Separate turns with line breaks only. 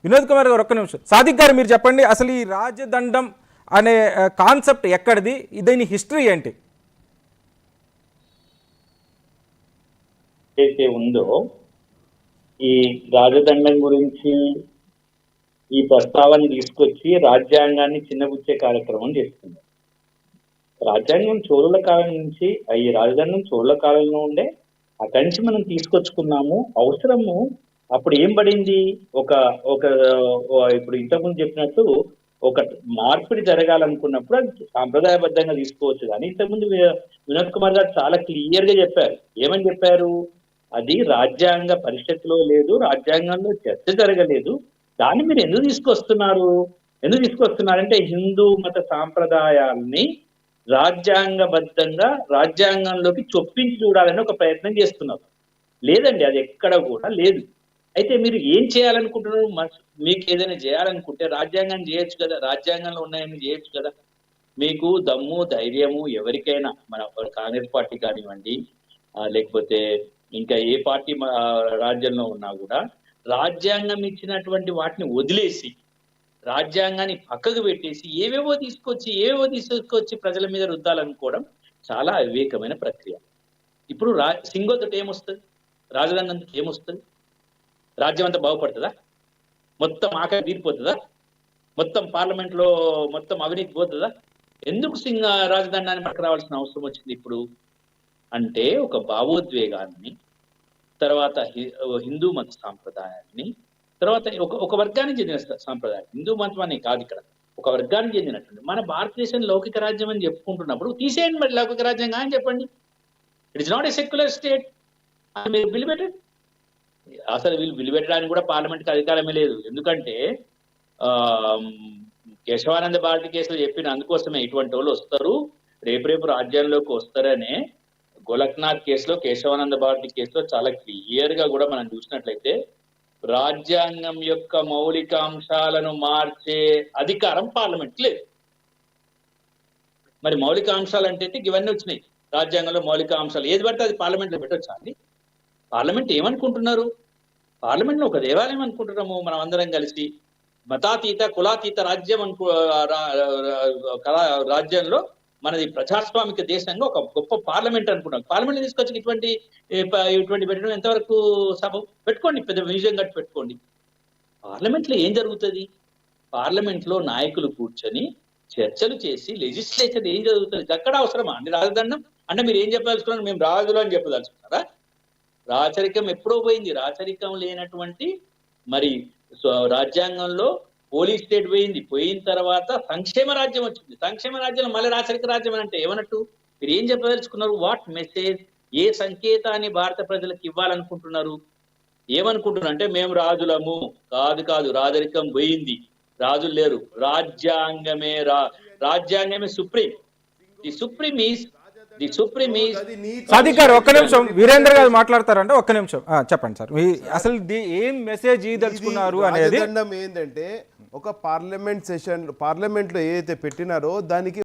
వినోద్ కుమార్ గారు ఒక్క నిమిషం. సాదిక్ గారు మీరు చెప్పండి, అసలు ఈ రాజదండం అనే కాన్సెప్ట్ ఎక్కడిది, దీని హిస్టరీ ఏంటి?
ఏదైతే ఉందో ఈ రాజదండం గురించి ఈ ప్రస్తావన తీసుకొచ్చి రాజ్యాంగాన్ని చిన్నబుచ్చే కార్యక్రమం చేస్తుంది. రాజ్యాంగం చోళుల కాలం నుంచి, ఈ రాజదండం చోళుల కాలంలో ఉండే అక్కడి నుంచి మనం తీసుకొచ్చుకున్నాము. అవసరము అప్పుడు ఏం పడింది, ఒక ఒక ఇప్పుడు ఇంతకుముందు చెప్పినట్టు ఒక మార్పిడి జరగాలనుకున్నప్పుడు అది సాంప్రదాయబద్ధంగా తీసుకోవచ్చు. కానీ ఇంతకుముందు వినోద్ కుమార్ గారు చాలా క్లియర్ గా చెప్పారు. ఏమని చెప్పారు? అది రాజ్యాంగ పరిషత్తులో లేదు, రాజ్యాంగంలో చర్చ జరగలేదు, దాన్ని మీరు ఎందుకు తీసుకొస్తున్నారంటే హిందూ మత సాంప్రదాయాల్ని రాజ్యాంగబద్ధంగా రాజ్యాంగంలోకి చొప్పించి చూడాలని ఒక ప్రయత్నం చేస్తున్నారు. లేదండి, అది ఎక్కడ కూడా లేదు. అయితే మీరు ఏం చేయాలనుకుంటున్నారు? మీకు ఏదైనా చేయాలనుకుంటే రాజ్యాంగం చేయొచ్చు కదా, రాజ్యాంగంలో ఉన్నాయని చేయొచ్చు కదా. మీకు దమ్ము ధైర్యము ఎవరికైనా, మన కాంగ్రెస్ పార్టీ కానివ్వండి, లేకపోతే ఇంకా ఏ పార్టీ రాజ్యంలో ఉన్నా కూడా రాజ్యాంగం ఇచ్చినటువంటి వాటిని వదిలేసి రాజ్యాంగాన్ని పక్కకు పెట్టేసి ఏవేవో తీసుకొచ్చి ప్రజల మీద రుద్దాలనుకోవడం చాలా అవివేకమైన ప్రక్రియ. ఇప్పుడు సింగోతోటి ఏమొస్తుంది, రాజధాని ఏమొస్తుంది? రాజ్యం అంతా బాగుపడుతుందా? మొత్తం ఆఖరి తీరిపోతుందా? మొత్తం పార్లమెంట్ లో మొత్తం అవినీతి పోతుందా? ఎందుకు రాజధాని మనకు రావాల్సిన అవసరం వచ్చింది ఇప్పుడు అంటే, ఒక భావోద్వేగాన్ని, తర్వాత హిందూ మత సాంప్రదాయాన్ని, తర్వాత ఒక వర్గానికి చెందిన సాంప్రదాయం, హిందూ మతం అని కాదు, ఇక్కడ ఒక వర్గానికి చెందినటువంటి మన భారతదేశం లౌకిక రాజ్యం అని చెప్పుకుంటున్నప్పుడు తీసేయండి మరి లౌకిక రాజ్యంగా అని చెప్పండి. It is not a secular state అని మీరు బిల్లు పెట్టండి. అసలు వీళ్ళు బిల్లు పెట్టడానికి కూడా పార్లమెంట్కి అధికారమే లేదు. ఎందుకంటే కేశవానంద భారతి కేసులో చెప్పిన అందుకోసమే ఇటువంటి వాళ్ళు వస్తారు, రేపు రాజ్యంలోకి వస్తారనే గోలక్నాథ్ కేసులో, కేశవానంద భారతి కేసులో చాలా క్లియర్ గా కూడా మనం చూసినట్లయితే రాజ్యాంగం యొక్క మౌలిక అంశాలను మార్చే అధికారం పార్లమెంట్ లేదు. మరి మౌలిక అంశాలు అంటే ఇవన్నీ వచ్చినాయి రాజ్యాంగంలో. మౌలిక అంశాలు ఏది పడితే అది పార్లమెంట్ లో పెట్టొచ్చా అండి? పార్లమెంట్ ఏమనుకుంటున్నారు? పార్లమెంట్ లో ఒక దేవాలయం అనుకుంటున్నాము మనం అందరం కలిసి. మతాతీత కులాతీత రాజ్యం రాజ్యంలో మనది ప్రజాస్వామిక దేశంగా ఒక గొప్ప పార్లమెంట్ అనుకున్నాం. పార్లమెంట్ తీసుకొచ్చి ఇటువంటి పెట్టడం ఎంతవరకు సభ? పెట్టుకోండి, పెద్ద మ్యూజియం కట్టి పెట్టుకోండి. పార్లమెంట్ లో ఏం జరుగుతుంది? పార్లమెంట్ లో నాయకులు కూర్చొని చర్చలు చేసి లెజిస్లేచర్ ఏం జరుగుతుంది? అక్కడ అవసరమా అండి రాజదండం? అంటే మీరు ఏం చెప్పదలుచుకున్నారు? మేము రాజులు అని చెప్పదలుచుకున్నారా? రాచరికం ఎప్పుడో పోయింది. రాచరికం లేనటువంటి మరి రాజ్యాంగంలో పోలీస్ స్టేట్ పోయిన తర్వాత సంక్షేమ రాజ్యం వచ్చింది. సంక్షేమ రాజ్యం మళ్ళీ రాచరిక రాజ్యం అంటే ఏమన్నట్టు? మీరు ఏం చెప్పదలుచుకున్నారు? వాట్ మెసేజ్, ఏ సంకేతాన్ని భారత ప్రజలకు ఇవ్వాలనుకుంటున్నారు? ఏమనుకుంటున్నారు అంటే మేము రాజులము కాదు, రాజరికం పోయింది, రాజులు లేరు, రాజ్యాంగమే supreme. The supreme is
Sadiq గారు ఒక్క నిమిషం, వీరేంద్ర గారు మాట్లాడతారంటే ఒక్క నిమిషం చెప్పండి సార్. అసలు ఏం మెసేజ్ ఇదలుచుకున్నారు అనేది
ఏంటంటే, ఒక పార్లమెంట్ లో ఏదైతే పెట్టినారో దానికి